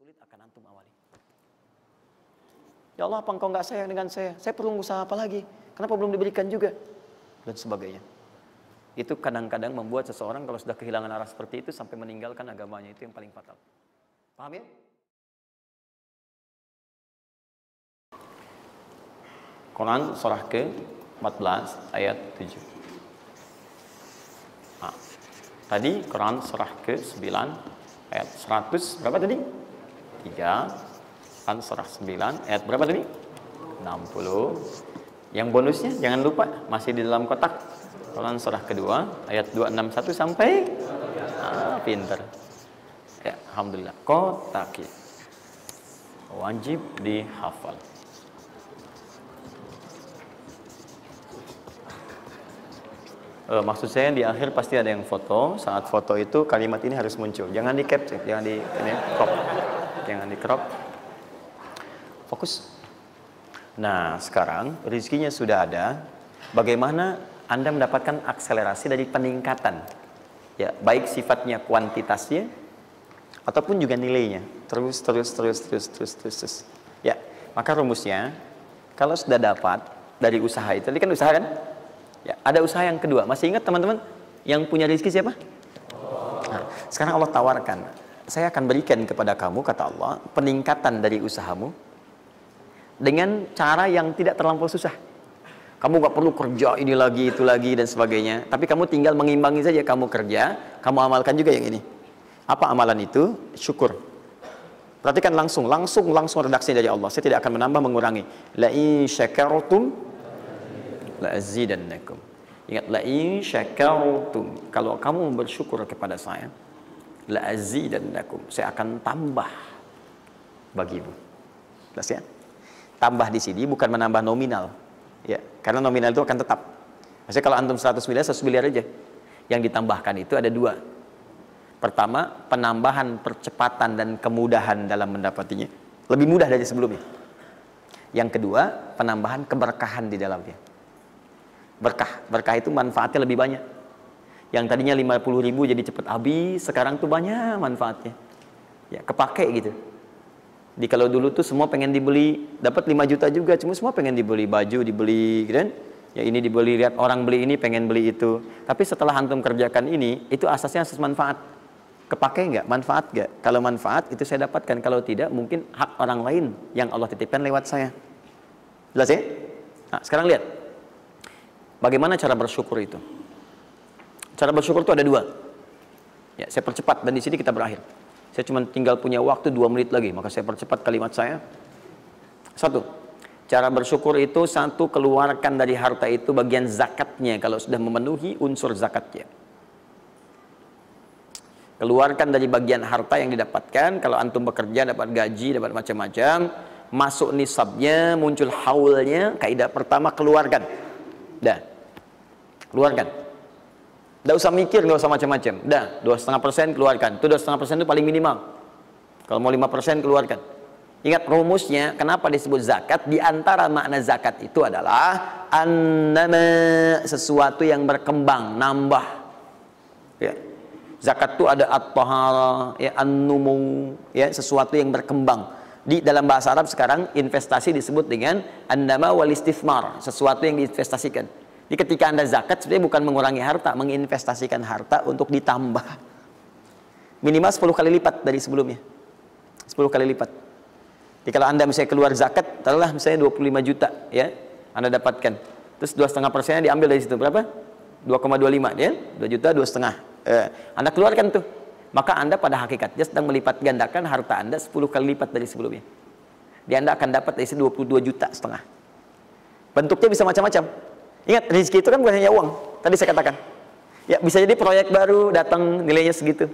sulit akan antum awali. Ya Allah, apa engkau nggak sayang dengan saya? Saya perlu usaha apa lagi? Kenapa belum diberikan juga? Dan sebagainya. Itu kadang-kadang membuat seseorang kalau sudah kehilangan arah seperti itu sampai meninggalkan agamanya, itu yang paling fatal. Paham ya? Quran surah ke-14 ayat 7. Nah, tadi Quran surah ke-9 ayat 100 berapa tadi? 3. Quran surah 9 ayat berapa tadi? 60. Yang bonusnya jangan lupa masih di dalam kotak. Quran surah kedua ayat 261 sampai pinter. Ya, alhamdulillah. Kotak wajib dihafal. Maksud saya di akhir pasti ada yang foto. Saat foto itu kalimat ini harus muncul. Jangan di capture, jangan di crop. Jangan di crop. Fokus. Nah, sekarang rezekinya sudah ada. Bagaimana Anda mendapatkan akselerasi dari peningkatan? Ya, baik sifatnya kuantitasnya ataupun juga nilainya. Terus. Ya, maka rumusnya kalau sudah dapat dari usaha itu, tadi kan usaha kan? Ya, ada usaha yang kedua. Masih ingat teman-teman yang punya rezeki siapa? Nah, sekarang Allah tawarkan, saya akan berikan kepada kamu, kata Allah, peningkatan dari usahamu dengan cara yang tidak terlampau susah. Kamu gak perlu kerja ini lagi, itu lagi, dan sebagainya. Tapi kamu tinggal mengimbangi saja. Kamu kerja, kamu amalkan juga yang ini. Apa amalan itu? Syukur. Perhatikan langsung redaksi dari Allah. Saya tidak akan menambah, mengurangi. La in syakartum la azidannakum. Ingat, la in syakartum, kalau kamu bersyukur kepada saya, la azidannakum, saya akan tambah bagimu. Jelas ya? Tambah di sini bukan menambah nominal. Ya, karena nominal itu akan tetap. Maksudnya kalau antum 100 miliar, 100 miliar aja. Yang ditambahkan itu ada dua. Pertama, penambahan percepatan dan kemudahan dalam mendapatinya. Lebih mudah dari sebelumnya. Yang kedua, penambahan keberkahan di dalamnya. Berkah itu manfaatnya lebih banyak. Yang tadinya 50.000 jadi cepat habis, sekarang tuh banyak manfaatnya. Ya, kepake gitu. Di kalau dulu tuh semua pengen dibeli, dapat 5 juta juga, cuma semua pengen dibeli baju, dibeli gitu kan? Ya ini dibeli, lihat orang beli ini pengen beli itu. Tapi setelah antum kerjakan ini, itu asasnya asas manfaat. Kepake nggak? Manfaat nggak? Kalau manfaat itu saya dapatkan, kalau tidak mungkin hak orang lain yang Allah titipkan lewat saya. Jelas ya? Nah, sekarang lihat. Bagaimana cara bersyukur itu? Cara bersyukur itu ada dua. Ya, saya percepat dan di sini kita berakhir. Saya cuma tinggal punya waktu 2 menit lagi, maka saya percepat kalimat saya. 1. Cara bersyukur itu 1, keluarkan dari harta itu bagian zakatnya kalau sudah memenuhi unsur zakatnya. Keluarkan dari bagian harta yang didapatkan. Kalau antum bekerja dapat gaji, dapat macam-macam, masuk nisabnya, muncul haulnya, kaidah pertama keluarkan. Dah. Keluarkan. Tidak usah mikir, nggak usah macam-macam. Dah, 2,5% keluarkan. Itu 2,5% itu paling minimal. Kalau mau 5% keluarkan. Ingat rumusnya, kenapa disebut zakat? Di antara makna zakat itu adalah annama, sesuatu yang berkembang, nambah. Ya. Zakat itu ada at-tahara, ya, an-numu, ya, sesuatu yang berkembang. Di dalam bahasa Arab sekarang investasi disebut dengan annama wal istifmar, sesuatu yang diinvestasikan. Jadi ketika Anda zakat sebenarnya bukan mengurangi harta, menginvestasikan harta untuk ditambah. Minimal 10 kali lipat dari sebelumnya. 10 kali lipat. Jadi kalau Anda misalnya keluar zakat, taruhlah misalnya 25 juta, ya, Anda dapatkan. Terus 2,5%-nya diambil dari situ, berapa? 2,25, ya? 2 juta, 2,5. Anda keluarkan tuh. Maka Anda pada hakikatnya sedang melipat gandakan harta Anda 10 kali lipat dari sebelumnya. Jadi Anda akan dapat dari situ 22,5 juta. Bentuknya bisa macam-macam. Ingat, rezeki itu kan bukan hanya uang. Tadi saya katakan. Ya, bisa jadi proyek baru datang nilainya segitu.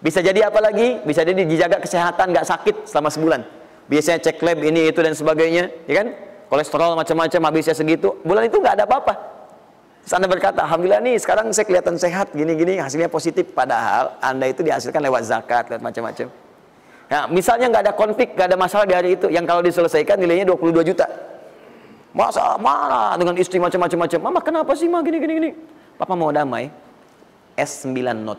Bisa jadi apa lagi? Bisa jadi dijaga kesehatan, nggak sakit selama sebulan. Biasanya cek lab ini itu dan sebagainya, ya kan? Kolesterol macam-macam habisnya segitu. Bulan itu nggak ada apa-apa. Terus Anda berkata, alhamdulillah nih sekarang saya kelihatan sehat, gini-gini, hasilnya positif. Padahal Anda itu dihasilkan lewat zakat, lewat macam-macam. Nah, misalnya nggak ada konflik, nggak ada masalah di hari itu, yang kalau diselesaikan nilainya 22 juta. Masa marah dengan istri macam-macam. Mama kenapa sih, Ma, gini. Papa mau damai. S9 not.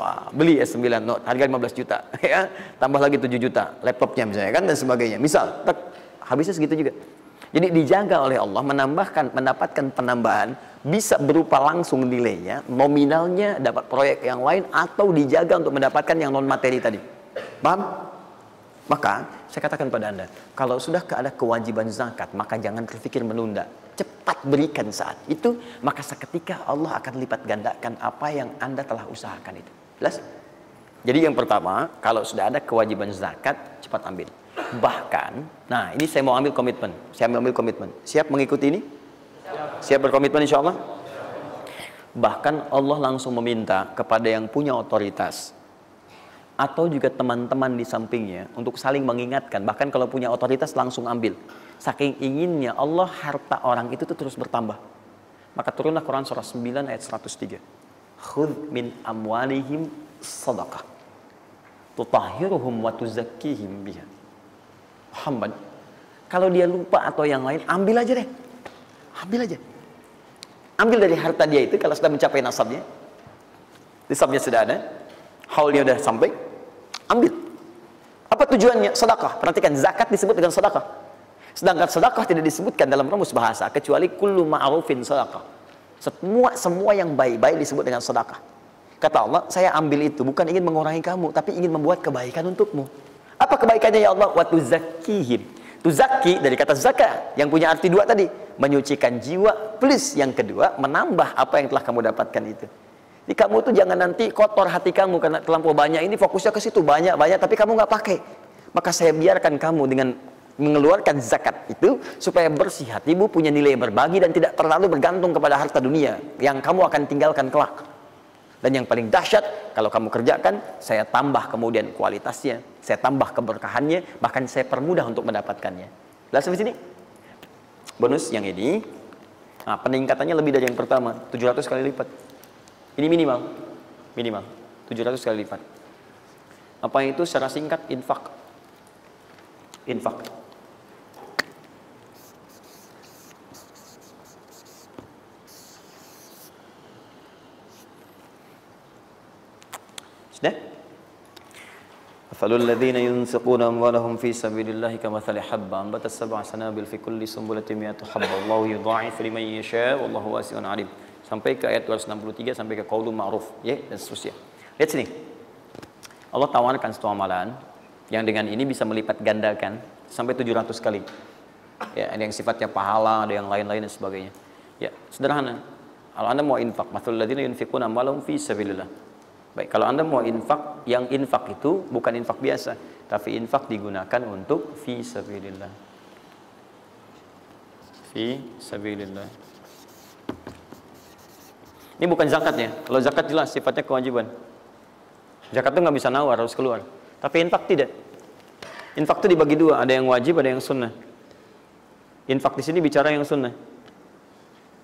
Wah, beli S9 Note harga 15 juta ya, tambah lagi 7 juta laptopnya misalnya kan dan sebagainya. Misal, habisnya segitu juga. Jadi dijaga oleh Allah, mendapatkan penambahan bisa berupa langsung nilainya, nominalnya dapat proyek yang lain, atau dijaga untuk mendapatkan yang non materi tadi. Paham? Maka saya katakan pada Anda, kalau sudah ada kewajiban zakat, maka jangan berpikir menunda. Cepat berikan saat itu, maka seketika Allah akan lipat gandakan apa yang Anda telah usahakan itu. Jelas? Jadi yang pertama, kalau sudah ada kewajiban zakat, cepat ambil. Bahkan, nah ini saya mau ambil komitmen. Saya ambil komitmen. Siap mengikuti ini? Siap berkomitmen insya Allah? Bahkan Allah langsung meminta kepada yang punya otoritas atau juga teman-teman di sampingnya untuk saling mengingatkan. Bahkan kalau punya otoritas langsung ambil. Saking inginnya Allah harta orang itu tuh terus bertambah. Maka turunlah Quran surah 9 ayat 103. Khudh min amwalihim sadaqah tutahhiruhum wa tuzakkihim biha. Muhammad, kalau dia lupa atau yang lain, ambil aja deh. Ambil aja. Ambil dari harta dia itu kalau sudah mencapai nasabnya. Nisabnya sudah ada, haulnya sudah sampai, ambil. Apa tujuannya? Sedekah. Perhatikan, zakat disebut dengan sedekah. Sedangkan sedekah tidak disebutkan dalam rumus bahasa kecuali kullu ma'rufin sedekah. Semua yang baik-baik disebut dengan sedekah. Kata Allah, saya ambil itu bukan ingin mengurangi kamu, tapi ingin membuat kebaikan untukmu. Apa kebaikannya ya Allah? Wa tuzakkihim. Tuzakki dari kata zakat yang punya arti dua tadi, menyucikan jiwa, plus yang kedua menambah apa yang telah kamu dapatkan itu. Jadi kamu tuh jangan nanti kotor hati kamu karena terlampau banyak ini, fokusnya ke situ banyak tapi kamu nggak pakai. Maka saya biarkan kamu dengan mengeluarkan zakat itu supaya bersih hatimu, punya nilai berbagi dan tidak terlalu bergantung kepada harta dunia yang kamu akan tinggalkan kelak. Dan yang paling dahsyat, kalau kamu kerjakan, saya tambah kemudian kualitasnya, saya tambah keberkahannya, bahkan saya permudah untuk mendapatkannya. Lihat sampai sini. Bonus yang ini, nah, peningkatannya lebih dari yang pertama, 700 kali lipat. Ini minimal 700 kali lipat. Apa itu secara singkat? Infak. Sudah? Afalul ladzina yunfiquna amwalahum fi sabilillahi kamathali habba ambatat sab'a sanabil fi kulli sunbulatin mi'atu habba wallahu yudha'ifu liman yasha wallahu wasi'un 'alim. Sampai ke ayat 263 sampai ke qaulun ma'ruf ya dan seterusnya. Lihat sini. Allah tawarkan satu amalan yang dengan ini bisa melipat gandakan sampai 700 kali. Ya, ada yang sifatnya pahala, ada yang lain-lain dan sebagainya. Ya, sederhana. Kalau Anda mau infak, mathalul ladzina yunfiquna amwalahum fi sabilillah. Baik, kalau Anda mau infak, yang infak itu bukan infak biasa, tapi infak digunakan untuk fi sabilillah. Fi sabilillah. Ini bukan zakatnya. Kalau zakat jelas sifatnya kewajiban. Zakat itu nggak bisa nawar, harus keluar. Tapi infak tidak. Infak itu dibagi dua, ada yang wajib, ada yang sunnah. Infak di sini bicara yang sunnah.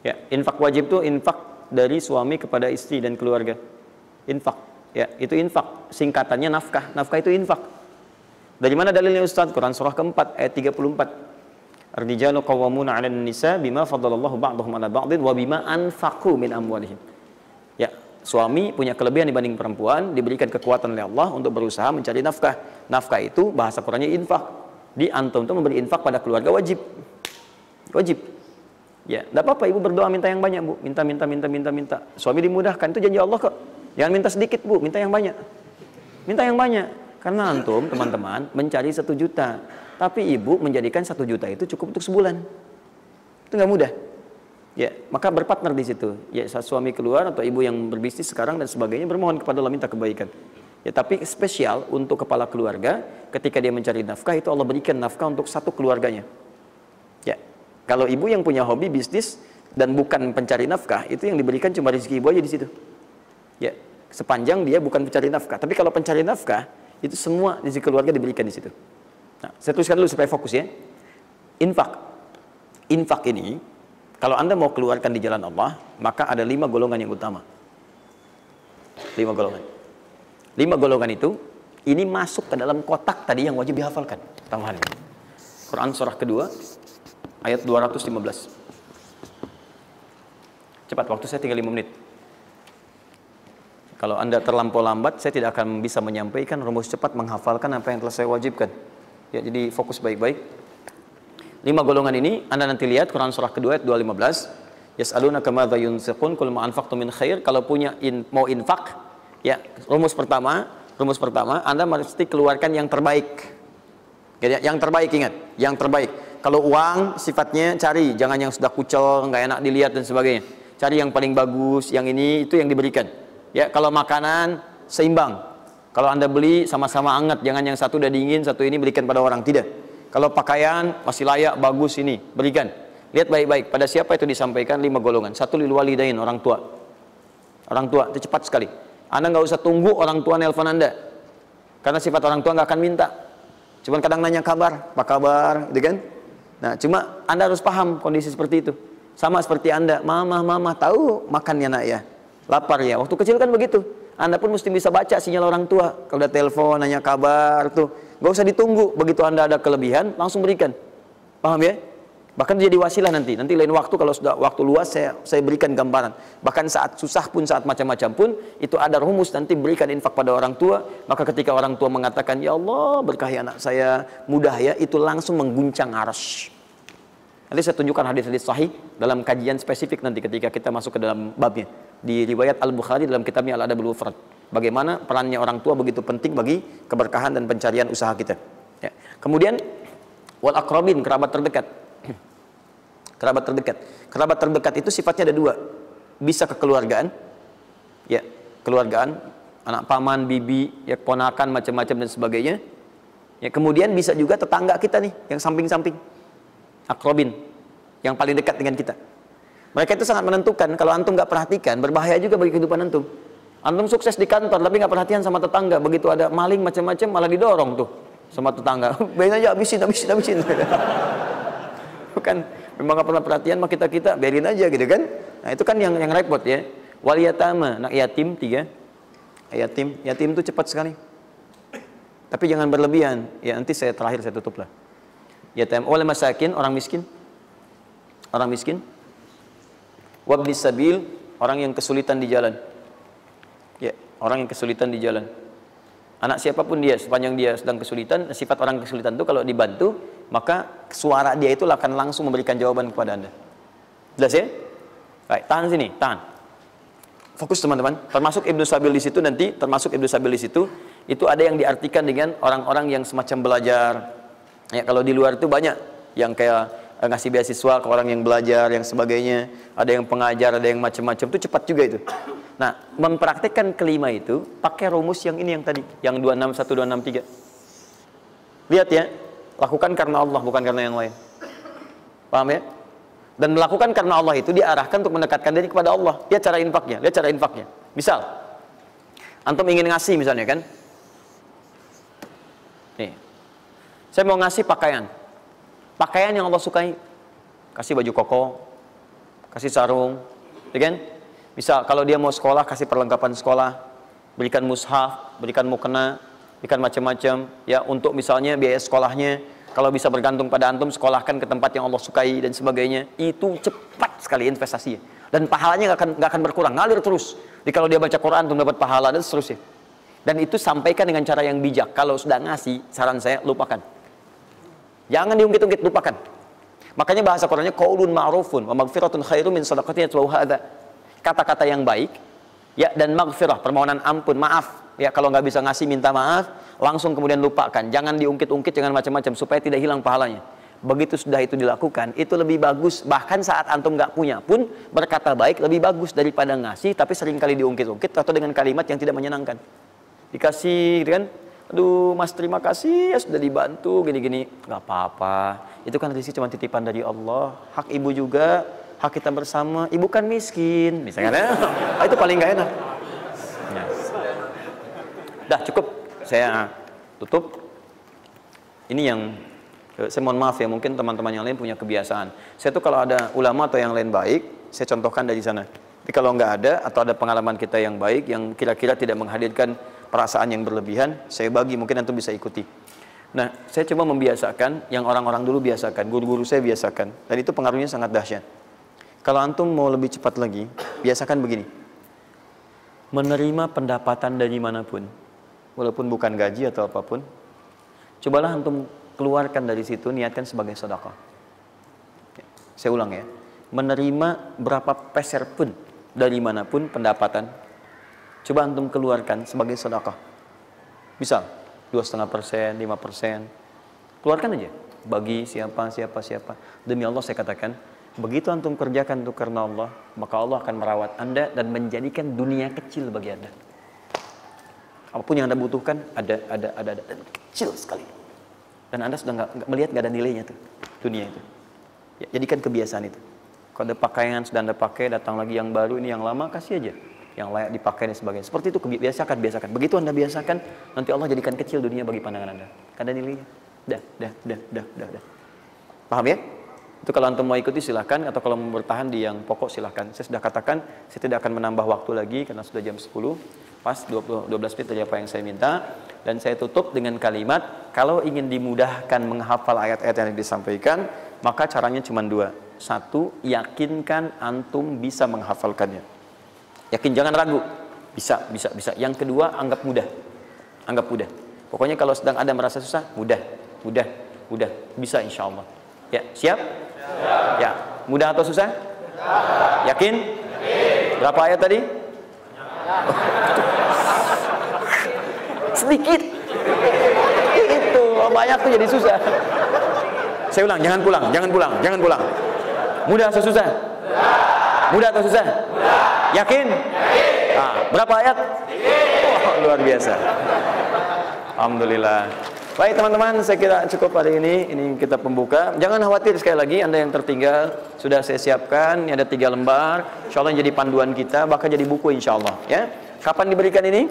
Ya, infak wajib itu infak dari suami kepada istri dan keluarga. Infak, ya itu infak, singkatannya nafkah. Nafkah itu infak. Dari mana dalilnya Ustaz? Quran surah keempat ayat 34. Ar-rijalu qawwamuna 'alan nisa bima faddalallahu ba'dahum 'ala ba'din wa bima anfaqu min amwalihim. Ya, suami punya kelebihan dibanding perempuan, diberikan kekuatan oleh Allah untuk berusaha mencari nafkah. Nafkah itu bahasa Qurannya infak. Di antum itu memberi infak pada keluarga wajib. Wajib. Ya, enggak apa-apa ibu berdoa minta yang banyak, Bu. Minta. Suami dimudahkan, itu janji Allah kok. Jangan minta sedikit, Bu, minta yang banyak. Minta yang banyak. Karena antum, teman-teman, mencari 1 juta. Tapi ibu menjadikan 1 juta itu cukup untuk sebulan. Itu nggak mudah. Ya, maka berpartner di situ. Ya, suami keluar atau ibu yang berbisnis sekarang dan sebagainya bermohon kepada Allah minta kebaikan. Ya, tapi spesial untuk kepala keluarga, ketika dia mencari nafkah itu Allah berikan nafkah untuk satu keluarganya. Ya, kalau ibu yang punya hobi bisnis dan bukan pencari nafkah, itu yang diberikan cuma rezeki ibu aja di situ. Ya, sepanjang dia bukan pencari nafkah. Tapi kalau pencari nafkah, itu semua rezeki keluarga diberikan di situ. Nah, saya tuliskan dulu supaya fokus ya. Infak. Infak ini, kalau Anda mau keluarkan di jalan Allah, maka ada 5 golongan yang utama. 5 golongan. 5 golongan itu, ini masuk ke dalam kotak tadi yang wajib dihafalkan. Tambahan. Quran surah kedua, ayat 215. Cepat, waktu saya tinggal 5 menit. Kalau Anda terlampau lambat, saya tidak akan bisa menyampaikan rumus cepat menghafalkan apa yang telah saya wajibkan. Ya, jadi fokus baik-baik. 5 golongan ini Anda nanti lihat Quran surah kedua ayat 215. Yas'alunaka madza yunfiqun qul ma anfaqtum min khair. Kalau punya mau infak, ya, rumus pertama Anda mesti keluarkan yang terbaik. Yang terbaik, ingat, yang terbaik. Kalau uang sifatnya cari, jangan yang sudah kucel, nggak enak dilihat dan sebagainya. Cari yang paling bagus, yang ini itu yang diberikan. Ya, kalau makanan seimbang. Kalau Anda beli sama-sama hangat, jangan yang satu udah dingin, satu ini berikan pada orang, tidak. Kalau pakaian masih layak, bagus ini, berikan. Lihat baik-baik, pada siapa itu disampaikan 5 golongan. 1 lil walidain, orang tua. Orang tua itu cepat sekali. Anda nggak usah tunggu orang tua nelpon Anda. Karena sifat orang tua nggak akan minta. Cuman kadang nanya kabar, apa kabar, gitu kan? Nah, cuma Anda harus paham kondisi seperti itu. Sama seperti Anda, mama, tahu makannya nak ya? Lapar ya? Waktu kecil kan begitu. Anda pun mesti bisa baca sinyal orang tua. Kalau udah telepon, nanya kabar tuh, nggak usah ditunggu. Begitu Anda ada kelebihan, langsung berikan. Paham ya? Bahkan jadi wasilah nanti lain waktu kalau sudah waktu luas saya berikan gambaran. Bahkan saat susah pun, saat macam-macam pun, itu ada rumus nanti berikan infak pada orang tua. Maka ketika orang tua mengatakan, ya Allah berkahi anak saya, mudah ya, itu langsung mengguncang arsy. Nanti saya tunjukkan hadis-hadis sahih dalam kajian spesifik nanti ketika kita masuk ke dalam babnya. Di riwayat Al-Bukhari dalam kitabnya Al-Adabul Mufrad. Bagaimana perannya orang tua begitu penting bagi keberkahan dan pencarian usaha kita. Ya. Kemudian wal aqrabin, kerabat terdekat. Kerabat terdekat itu sifatnya ada 2. Bisa kekeluargaan, ya, keluargaan, anak paman, bibi, ya, ponakan, macam-macam dan sebagainya. Ya, kemudian bisa juga tetangga kita nih, yang samping-samping. Akrobin, yang paling dekat dengan kita. Mereka itu sangat menentukan. Kalau antum nggak perhatikan, berbahaya juga bagi kehidupan antum. Antum sukses di kantor, tapi nggak perhatian sama tetangga. Begitu ada maling macam-macam, malah didorong tuh sama tetangga. Biarin aja, habisin. Bukan, memang nggak pernah perhatian sama kita, biarin aja gitu kan. Nah itu kan yang repot ya. Wal yatama, anak yatim 3. Yatim itu cepat sekali. Tapi jangan berlebihan. Ya nanti terakhir saya tutup lah. Yatim wal masakin, orang miskin. Wabnis sabil, orang yang kesulitan di jalan. Ya, orang yang kesulitan di jalan. Anak siapapun dia, sepanjang dia sedang kesulitan, sifat orang kesulitan itu kalau dibantu, maka suara dia itu akan langsung memberikan jawaban kepada Anda. Jelas ya? Baik, tahan sini, tahan. Fokus teman-teman. Termasuk Ibnu Sabil di situ nanti, itu ada yang diartikan dengan orang-orang yang semacam belajar. Ya, kalau di luar itu banyak yang kayak ngasih beasiswa ke orang yang belajar, yang sebagainya. Ada yang pengajar, ada yang macam-macam. Itu cepat juga itu. Nah, mempraktikkan kelima itu pakai rumus yang ini yang tadi, yang 261, 263. Lihat ya, lakukan karena Allah, bukan karena yang lain. Paham ya? Dan melakukan karena Allah itu diarahkan untuk mendekatkan diri kepada Allah. Lihat cara infaknya. Misal, antum ingin ngasih misalnya kan? Nih, saya mau ngasih pakaian yang Allah sukai. Kasih baju koko, kasih sarung, ya kan? Misal kalau dia mau sekolah, kasih perlengkapan sekolah, berikan mushaf, berikan mukena, berikan macam-macam, ya, untuk misalnya biaya sekolahnya. Kalau bisa bergantung pada antum, sekolahkan ke tempat yang Allah sukai dan sebagainya. Itu cepat sekali investasinya. Dan pahalanya nggak akan berkurang, ngalir terus. Jadi kalau dia baca Quran, antum dapat pahala dan seterusnya. Dan itu sampaikan dengan cara yang bijak. Kalau sudah ngasih, saran saya lupakan. Jangan diungkit-ungkit, lupakan. Makanya bahasa Qurannya qaulun ma'rufun wa maghfiratun khairum min shadaqatin yatba'uha adza. Kata-kata yang baik, ya, dan maghfirah, permohonan ampun, maaf. Ya, kalau nggak bisa ngasih, minta maaf, langsung kemudian lupakan. Jangan diungkit-ungkit, jangan macam-macam, supaya tidak hilang pahalanya. Begitu sudah itu dilakukan, itu lebih bagus. Bahkan saat antum nggak punya pun, berkata baik lebih bagus daripada ngasih, tapi seringkali diungkit-ungkit atau dengan kalimat yang tidak menyenangkan. Dikasih, gitu kan? Aduh mas, terima kasih ya sudah dibantu gini-gini. Nggak apa-apa, itu kan rezeki cuma titipan dari Allah. Hak ibu juga, hak kita bersama. Ibu kan miskin misalnya. Itu paling nggak enak ya. Dah cukup, saya tutup. Ini yang saya mohon maaf ya, mungkin teman-teman yang lain punya kebiasaan. Saya tuh kalau ada ulama atau yang lain baik, saya contohkan dari sana. Tapi kalau nggak ada, atau ada pengalaman kita yang baik, yang kira-kira tidak menghadirkan perasaan yang berlebihan, saya bagi, mungkin antum bisa ikuti. Nah, saya coba membiasakan yang orang-orang dulu biasakan, guru-guru saya biasakan, dan itu pengaruhnya sangat dahsyat. Kalau antum mau lebih cepat lagi, biasakan begini. menerima pendapatan dari manapun, walaupun bukan gaji atau apapun, cobalah antum keluarkan dari situ, niatkan sebagai sedekah. Saya ulang ya, menerima berapa peser pun dari manapun pendapatan, coba antum keluarkan sebagai sedekah. Misal 2,5%, 5%, keluarkan aja, bagi siapa. Demi Allah saya katakan, begitu antum kerjakan itu karena Allah, maka Allah akan merawat Anda dan menjadikan dunia kecil bagi Anda. Apapun yang Anda butuhkan ada dan kecil sekali. Dan Anda sudah nggak melihat, nggak ada nilainya tuh dunia itu. Ya, jadikan kebiasaan itu. Kalau ada pakaian sudah Anda pakai, datang lagi yang baru, ini yang lama kasih aja, yang layak dipakai dan sebagainya. Seperti itu, biasakan. Begitu Anda biasakan, nanti Allah jadikan kecil dunia bagi pandangan Anda. Ada nilainya. Dah. Paham ya? Itu kalau antum mau ikuti silahkan, atau kalau mau bertahan di yang pokok silahkan. Saya sudah katakan, saya tidak akan menambah waktu lagi karena sudah jam 10. Pas 12 menit dari apa yang saya minta. Dan saya tutup dengan kalimat, kalau ingin dimudahkan menghafal ayat-ayat yang disampaikan, maka caranya cuma dua. Satu, yakinkan antum bisa menghafalkannya. Yakin, jangan ragu. Bisa. Yang kedua, anggap mudah. Pokoknya kalau sedang ada merasa susah, mudah. Bisa insya Allah. Ya, siap? Ya, mudah atau susah? Yakin? Berapa ayat tadi? Sedikit. Itu banyak tuh jadi susah. Saya ulang, jangan pulang. Mudah atau susah? Mudah atau susah? Yakin? Nah, berapa ayat? Oh, luar biasa. Alhamdulillah. Baik teman-teman, saya kira cukup hari ini. Ini kita pembuka. Jangan khawatir, sekali lagi Anda yang tertinggal sudah saya siapkan. Ini ada 3 lembar. Insya Allah jadi panduan kita, bahkan jadi buku insya Allah. Ya. Kapan diberikan ini?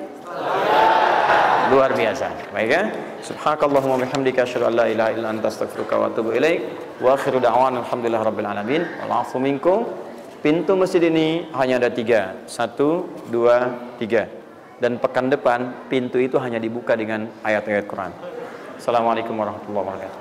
Luar biasa. Baik ya. Subhanakallahumma bihamdika asyhadu an la ilaha illa anta astaghfiruka wa atubu ilaik. Wa akhiru da'wana alhamdulillahirabbil alamin. Wa'afu minkum. Pintu masjid ini hanya ada 3. 1, 2, 3. Dan pekan depan pintu itu hanya dibuka dengan ayat-ayat Quran. Assalamualaikum warahmatullahi wabarakatuh.